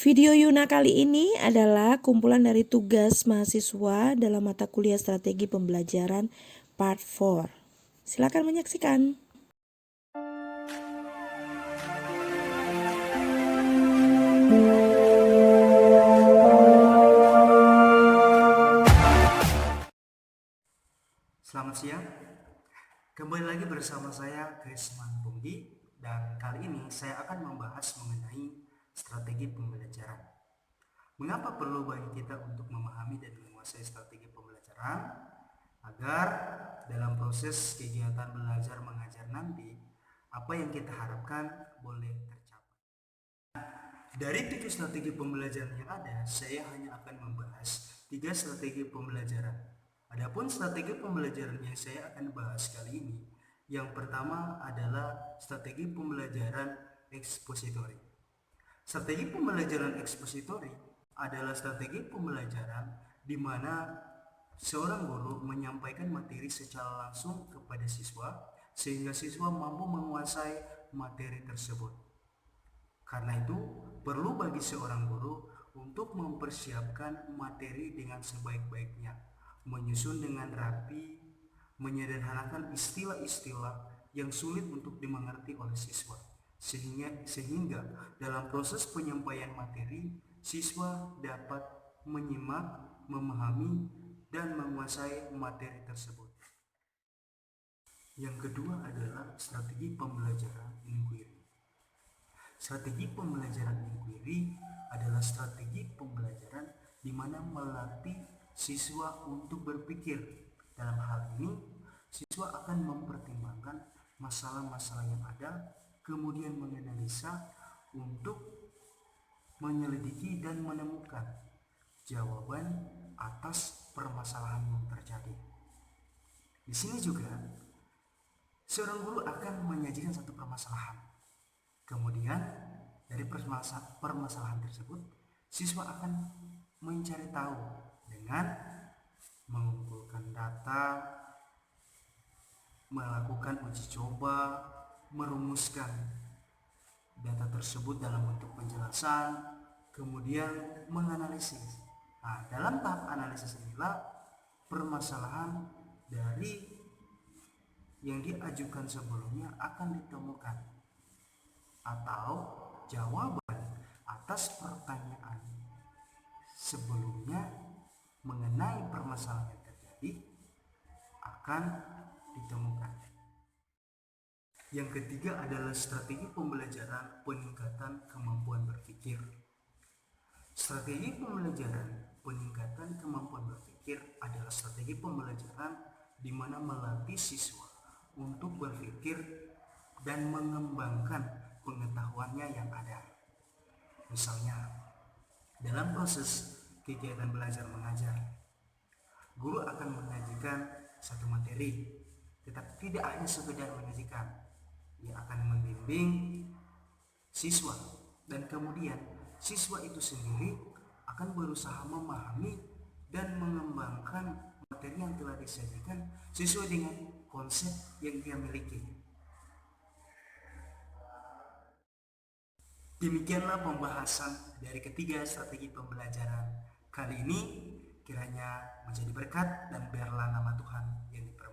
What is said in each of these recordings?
Video Yuna kali ini adalah kumpulan dari tugas mahasiswa dalam mata kuliah strategi pembelajaran part 4. Silakan menyaksikan. Selamat siang, kembali lagi bersama saya Krisman Punggi, dan kali ini saya akan membahas mengenai strategi pembelajaran. Mengapa perlu bagi kita untuk memahami dan menguasai strategi pembelajaran agar dalam proses kegiatan belajar mengajar nanti apa yang kita harapkan boleh tercapai. Dari 7 strategi pembelajaran yang ada, saya hanya akan membahas 3 strategi pembelajaran. Adapun strategi pembelajaran yang saya akan bahas kali ini, yang pertama adalah strategi pembelajaran ekspositori. Strategi pembelajaran ekspositori adalah strategi pembelajaran di mana seorang guru menyampaikan materi secara langsung kepada siswa sehingga siswa mampu menguasai materi tersebut. Karena itu, perlu bagi seorang guru untuk mempersiapkan materi dengan sebaik-baiknya, menyusun dengan rapi, menyederhanakan istilah-istilah yang sulit untuk dimengerti oleh siswa, sehingga dalam proses penyampaian materi, siswa dapat menyimak, memahami, dan menguasai materi tersebut. Yang kedua adalah strategi pembelajaran inquiry. Strategi pembelajaran inquiry adalah strategi pembelajaran di mana melatih siswa untuk berpikir. Dalam hal ini, siswa akan mempertimbangkan masalah-masalah yang ada, kemudian menganalisa untuk menyelidiki dan menemukan jawaban atas permasalahan yang terjadi. Di sini juga, seorang guru akan menyajikan satu permasalahan. Kemudian, dari permasalahan tersebut, siswa akan mencari tahu dengan mengumpulkan data, melakukan uji coba, merumuskan data tersebut dalam bentuk penjelasan, kemudian menganalisis. Nah, dalam tahap analisis inilah permasalahan dari yang diajukan sebelumnya akan ditemukan, atau jawaban atas pertanyaan sebelumnya mengenai permasalahan yang terjadi akan ditemukan. Yang ketiga adalah strategi pembelajaran peningkatan kemampuan berpikir. Strategi pembelajaran peningkatan kemampuan berpikir adalah strategi pembelajaran di mana melatih siswa untuk berpikir dan mengembangkan pengetahuannya yang ada. Misalnya, dalam proses kegiatan belajar mengajar, guru akan mengajikan satu materi, tetapi tidak hanya sekedar mengajikan. Ia akan membimbing siswa, dan kemudian siswa itu sendiri akan berusaha memahami dan mengembangkan materi yang telah disajikan sesuai dengan konsep yang dia miliki. Demikianlah pembahasan dari ketiga strategi pembelajaran kali ini. Kiranya menjadi berkat dan biarlah nama Tuhan yang dipermuliakan.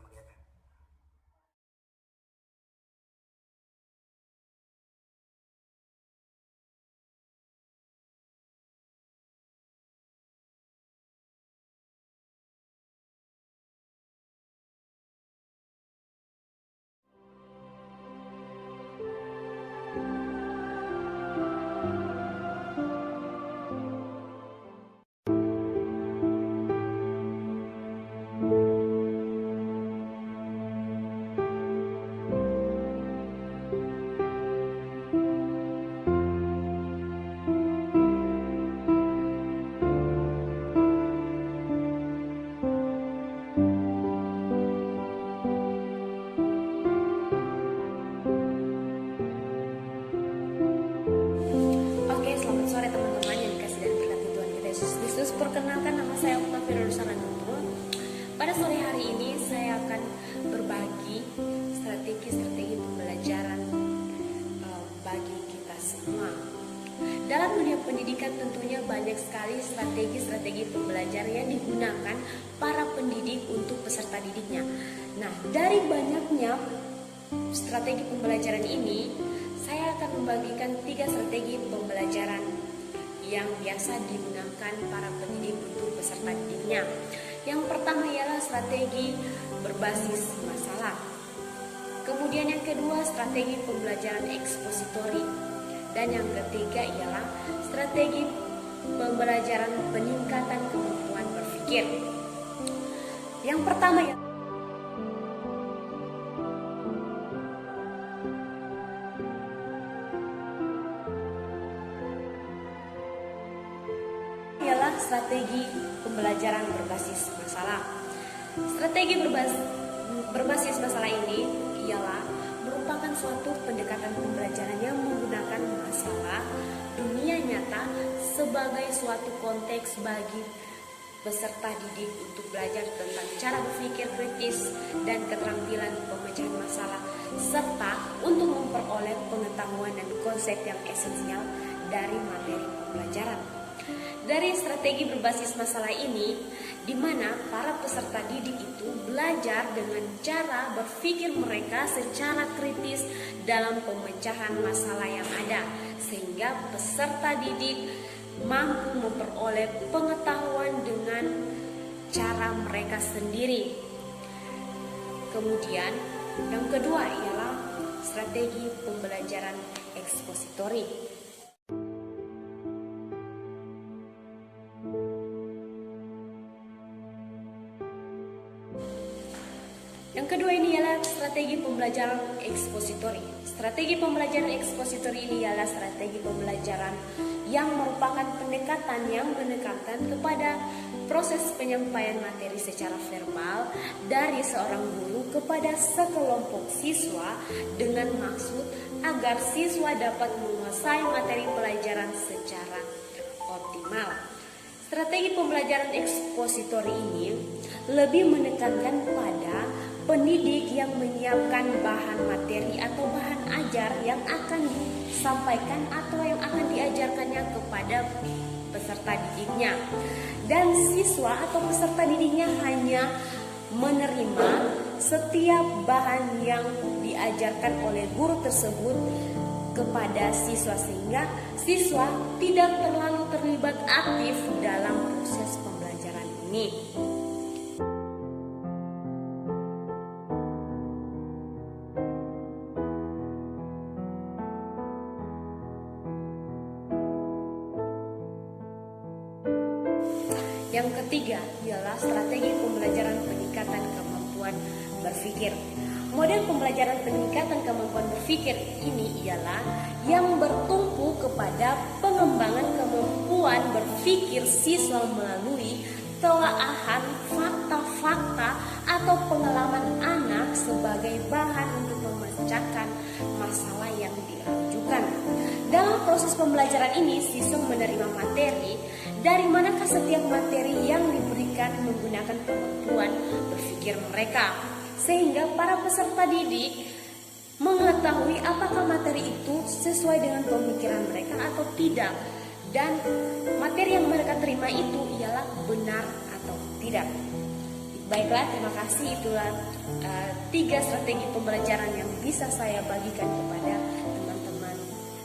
Perkenalkan, nama saya Oktavia Rusananuntul. Pada sore hari ini saya akan berbagi strategi pembelajaran bagi kita semua. Dalam dunia pendidikan pendidikan tentunya banyak sekali strategi-strategi pembelajaran yang digunakan para pendidik untuk peserta didiknya. Nah, dari banyaknya strategi pembelajaran ini, saya akan membagikan 3 strategi pembelajaran yang biasa digunakan para pendidik untuk peserta didiknya. Yang pertama ialah strategi berbasis masalah. Kemudian yang kedua, strategi pembelajaran ekspositori. Dan yang ketiga ialah strategi pembelajaran peningkatan kemampuan berpikir. Yang pertama ialah strategi pembelajaran berbasis masalah. Strategi berbasis masalah ini ialah merupakan suatu pendekatan pembelajaran yang menggunakan masalah dunia nyata sebagai suatu konteks bagi peserta didik untuk belajar tentang cara berpikir kritis dan keterampilan pemecahan masalah, serta untuk memperoleh pengetahuan dan konsep yang esensial dari materi pembelajaran. Dari strategi berbasis masalah ini, di mana para peserta didik itu belajar dengan cara berpikir mereka secara kritis dalam pemecahan masalah yang ada, sehingga peserta didik mampu memperoleh pengetahuan dengan cara mereka sendiri. Kemudian, yang kedua ialah strategi pembelajaran ekspositori. Yang kedua ini ialah strategi pembelajaran ekspositori. Strategi pembelajaran ekspositori ini ialah strategi pembelajaran yang merupakan pendekatan yang menekankan kepada proses penyampaian materi secara verbal dari seorang guru kepada sekelompok siswa dengan maksud agar siswa dapat menguasai materi pelajaran secara optimal. Strategi pembelajaran ekspositori ini lebih menekankan pada pendidik yang menyiapkan bahan materi atau bahan ajar yang akan disampaikan atau yang akan diajarkannya kepada peserta didiknya. Dan siswa atau peserta didiknya hanya menerima setiap bahan yang diajarkan oleh guru tersebut kepada siswa, sehingga siswa tidak terlalu terlibat aktif dalam proses pembelajaran ini. Yang ketiga ialah strategi pembelajaran peningkatan kemampuan berpikir. Model pembelajaran peningkatan kemampuan berpikir ini ialah yang bertumpu kepada pengembangan kemampuan berpikir siswa melalui telaahan fakta-fakta atau pengalaman anak sebagai bahan untuk memecahkan masalah yang diajukan. Dalam proses pembelajaran ini, siswa menerima materi dari manakah setiap materi yang diberikan menggunakan kemampuan berpikir mereka, sehingga para peserta didik mengetahui apakah materi itu sesuai dengan pemikiran mereka atau tidak, dan materi yang mereka terima itu ialah benar atau tidak. Baiklah, terima kasih. Itulah 3 strategi pembelajaran yang bisa saya bagikan kepada teman-teman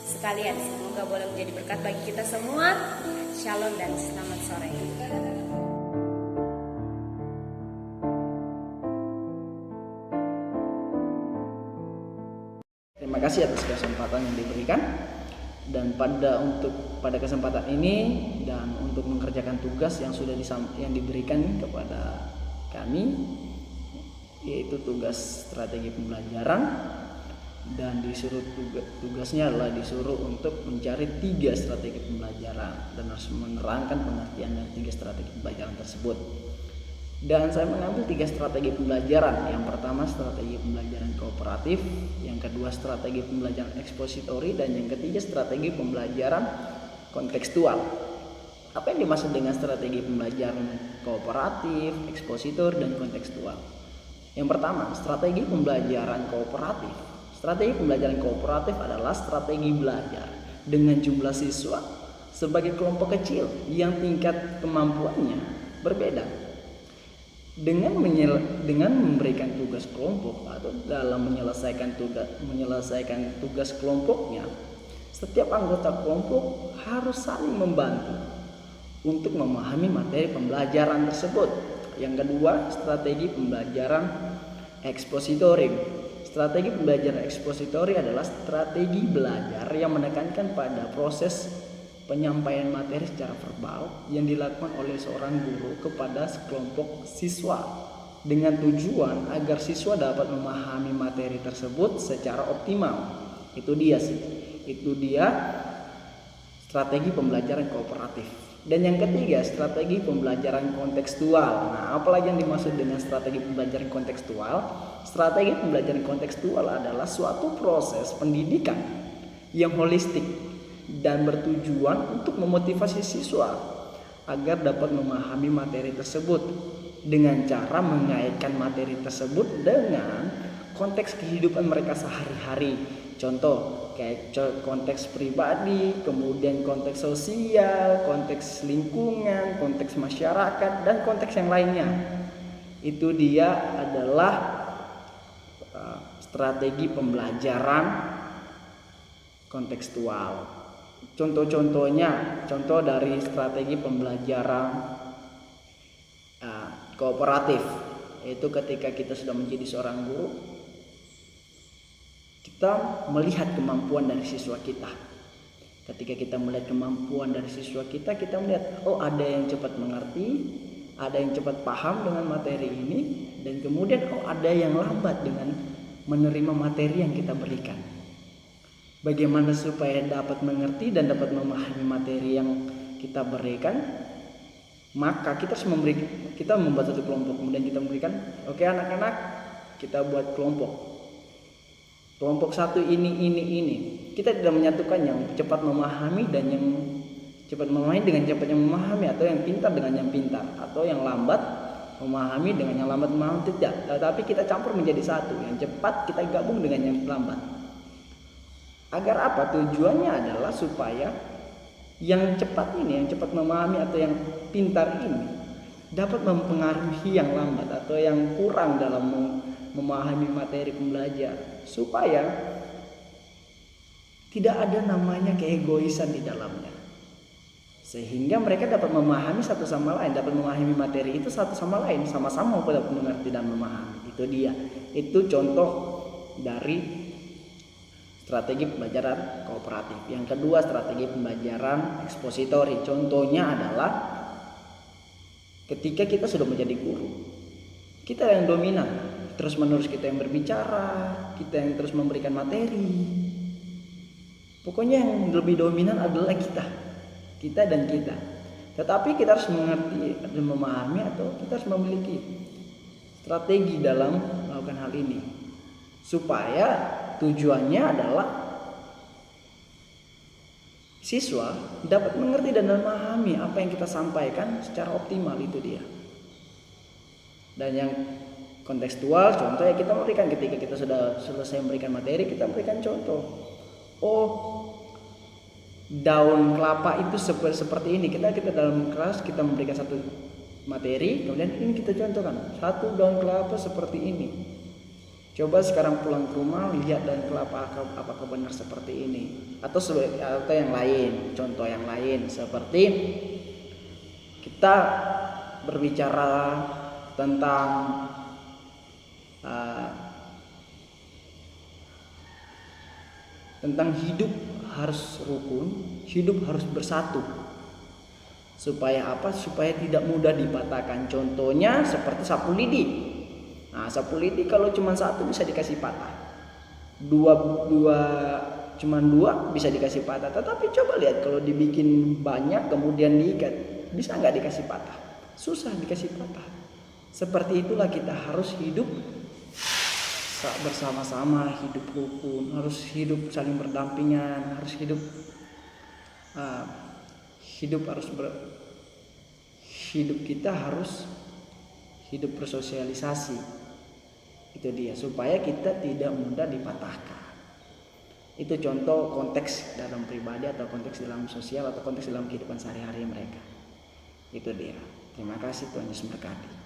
sekalian. Semoga boleh menjadi berkat bagi kita semua. Shalom dan selamat sore. Terima kasih atas kesempatan yang diberikan, dan pada kesempatan ini dan untuk mengerjakan tugas yang sudah diberikan kepada kami, yaitu tugas strategi pembelajaran, dan tugasnya adalah disuruh untuk mencari 3 strategi pembelajaran dan harus menerangkan pengertian dari 3 strategi pembelajaran tersebut. Dan saya mengambil 3 strategi pembelajaran. Yang pertama strategi pembelajaran kooperatif, yang kedua strategi pembelajaran ekspositori, dan yang ketiga strategi pembelajaran kontekstual. Apa yang dimaksud dengan strategi pembelajaran kooperatif, ekspositor, dan kontekstual? Yang pertama, strategi pembelajaran kooperatif. Strategi pembelajaran kooperatif adalah strategi belajar dengan jumlah siswa sebagai kelompok kecil yang tingkat kemampuannya berbeda. Dengan memberikan tugas kelompok atau dalam menyelesaikan tugas kelompoknya, setiap anggota kelompok harus saling membantu untuk memahami materi pembelajaran tersebut. Yang kedua, strategi pembelajaran ekspositori. Strategi pembelajaran ekspositori adalah strategi belajar yang menekankan pada proses penyampaian materi secara verbal yang dilakukan oleh seorang guru kepada sekelompok siswa dengan tujuan agar siswa dapat memahami materi tersebut secara optimal. Itu dia strategi pembelajaran kooperatif. Dan yang ketiga, strategi pembelajaran kontekstual. Nah, apalagi yang dimaksud dengan strategi pembelajaran kontekstual? Strategi pembelajaran kontekstual adalah suatu proses pendidikan yang holistik dan bertujuan untuk memotivasi siswa agar dapat memahami materi tersebut dengan cara mengaitkan materi tersebut dengan konteks kehidupan mereka sehari-hari. Contoh kayak konteks pribadi, kemudian konteks sosial, konteks lingkungan, konteks masyarakat, dan konteks yang lainnya. Itu dia adalah strategi pembelajaran kontekstual. Contoh-contohnya, contoh dari strategi pembelajaran kooperatif, yaitu ketika kita sudah menjadi seorang guru, kita melihat kemampuan dari siswa kita. Ketika kita melihat kemampuan dari siswa kita, kita melihat, oh ada yang cepat mengerti, ada yang cepat paham dengan materi ini, dan kemudian ada yang lambat dengan menerima materi yang kita berikan. Bagaimana supaya dapat mengerti dan dapat memahami materi yang kita berikan? Maka kita harus membuat satu kelompok, kemudian kita memberikan, oke anak-anak, kita buat kelompok satu ini. Kita tidak menyatukan yang cepat memahami dan yang cepat memahami dengan cepat yang memahami, atau yang pintar dengan yang pintar, atau yang lambat memahami dengan yang lambat memahami, tidak. Tetapi kita campur menjadi satu, yang cepat kita gabung dengan yang lambat. Agar apa? Tujuannya adalah supaya yang cepat ini, yang cepat memahami atau yang pintar ini dapat mempengaruhi yang lambat atau yang kurang dalam memahami materi pembelajar, supaya tidak ada namanya keegoisan di dalamnya, sehingga mereka dapat memahami satu sama lain, dapat memahami materi itu satu sama lain, sama-sama dapat mengerti dan memahami. Itu contoh dari strategi pembelajaran kooperatif. Yang kedua, strategi pembelajaran ekspositori. Contohnya adalah ketika kita sudah menjadi guru, kita yang dominan, terus menerus kita yang berbicara, kita yang terus memberikan materi. Pokoknya yang lebih dominan adalah kita dan kita. Tetapi kita harus mengerti dan memahami, atau kita harus memiliki strategi dalam melakukan hal ini, supaya tujuannya adalah siswa dapat mengerti dan memahami apa yang kita sampaikan secara optimal. Itu dia. Dan yang kontekstual, contohnya kita memberikan, ketika kita sudah selesai memberikan materi, kita memberikan contoh. Oh, daun kelapa itu seperti ini. Kita dalam kelas kita memberikan satu materi, kemudian ini kita contohkan, satu daun kelapa seperti ini. Coba sekarang pulang ke rumah, lihat daun kelapa apakah benar seperti ini, atau yang lain. Contoh yang lain seperti kita berbicara tentang hidup harus rukun, hidup harus bersatu. Supaya apa? Supaya tidak mudah dipatahkan. Contohnya seperti sapu lidi. Nah, sapu lidi kalau cuma satu bisa dikasih patah, cuma dua bisa dikasih patah. Tetapi coba lihat kalau dibikin banyak kemudian diikat, bisa nggak dikasih patah? Susah dikasih patah. Seperti itulah kita harus hidup bersama-sama, hidup rukun, harus hidup saling berdampingan, harus hidup kita harus hidup bersosialisasi. Itu dia, supaya kita tidak mudah dipatahkan. Itu contoh konteks dalam pribadi atau konteks dalam sosial atau konteks dalam kehidupan sehari-hari mereka. Itu dia. Terima kasih, Tuhan Yesus memberkati.